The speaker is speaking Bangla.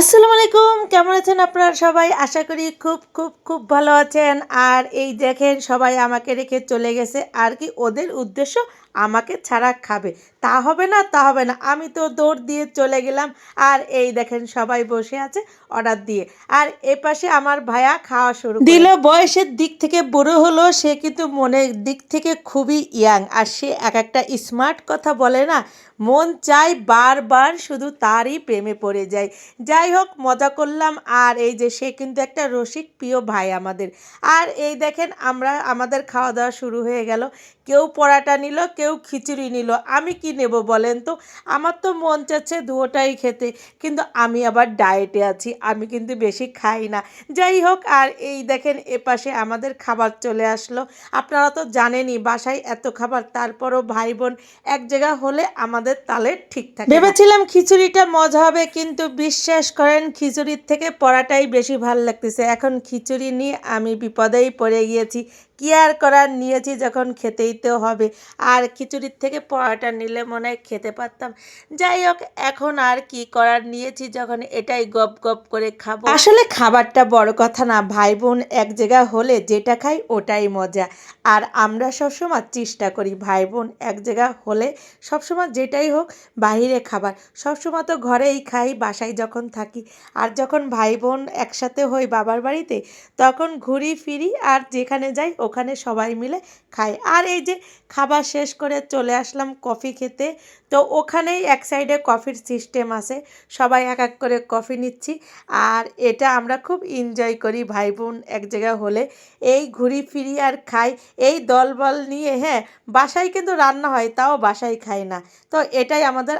আসসালামু আলাইকুম, কেমন আছেন আপনারা সবাই? আশা করি খুব খুব খুব ভালো আছেন। আর এই দেখেন সবাই আমাকে রেখে চলে গেছে। আর কি ওদের উদ্দেশ্য আমাকে ছাড়া খাবে। তা হবে না, তা হবে না। আমি তো দৌড় দিয়ে চলে গেলাম। আর এই দেখেন সবাই বসে আছে অর্ডার দিয়ে। আর এপাশে আমার ভাইয়া খাওয়া শুরু দিল। বয়সের দিক থেকে বুড়ো হলো, সে কিন্তু মনের দিক থেকে খুবই ইয়াং। আর সে এক একটা স্মার্ট কথা বলে না, মন চায় বারবার শুধু তারই প্রেমে পড়ে যায়। যাই হোক, মজা করলাম। আর এই যে সে কিন্তু একটা রসিক প্রিয় ভাই আমাদের। আর এই দেখেন আমাদের খাওয়া দাওয়া শুরু হয়ে গেল। কেউ পরাটা নিল, কেউ খিচুড়ি নিল। আমি কি নেব বলেন তো? আমার তো মন চাচ্ছে দুটোটাই খেতে, কিন্তু আমি আবার ডায়েটে আছি, আমি কিন্তু বেশি খাই না। যাই হোক, আর এই দেখেন এপাশে আমাদের খাবার চলে আসলো। আপনারা তো জানেনই বাসায় এত খাবার, তারপরও ভাই বোন এক জায়গা হলে আমাদের তালে ঠিক থাকে। ভেবেছিলাম খিচুড়িটা মজা হবে, কিন্তু বিশ্বাস করেন খিচুড়ির থেকে পরাটাই বেশি ভাল লাগতেছে। এখন খিচুড়ি নিয়ে আমি বিপদেই পড়ে গিয়েছি। কি আর করার, নিয়েছি যখন খেতেই তো হবে। আর খিচুড়ির থেকে পরাটা নিলে মনে হয় খেতে পারতাম। যাই হোক, এখন আর কি করার, নিয়েছি যখন এটাই গপ গপ করে খাবো। আসলে খাবারটা বড় কথা না, ভাই বোন এক জায়গা হলে যেটা খাই ওটাই মজা। আর আমরা সবসময় চেষ্টা করি ভাই বোন এক জায়গা হলে সবসময় যেটাই হোক বাইরে খাবার, সবসময় তো ঘরেই খাই বাসায় যখন থাকি। আর যখন ভাই বোন একসাথে হই বাবার বাড়িতে, তখন ঘুরি ফিরি আর যেখানে যাই ওখানে সবাই মিলে খাই। আর এই যে খাবার শেষ করে চলে আসলাম কফি খেতে। তো ওখানেই এক সাইডে কফির সিস্টেম আছে, সবাই এক এক করে কফি নিচ্ছি। আর এটা আমরা খুব এনজয় করি ভাই বোন এক জায়গা হলে, এই ঘুরি ফিরি আর খাই। এই দলবল নিয়ে, হ্যাঁ, বাসায় কিন্তু রান্না হয়, তাও বাসায় খাই না। তো এটাই আমাদের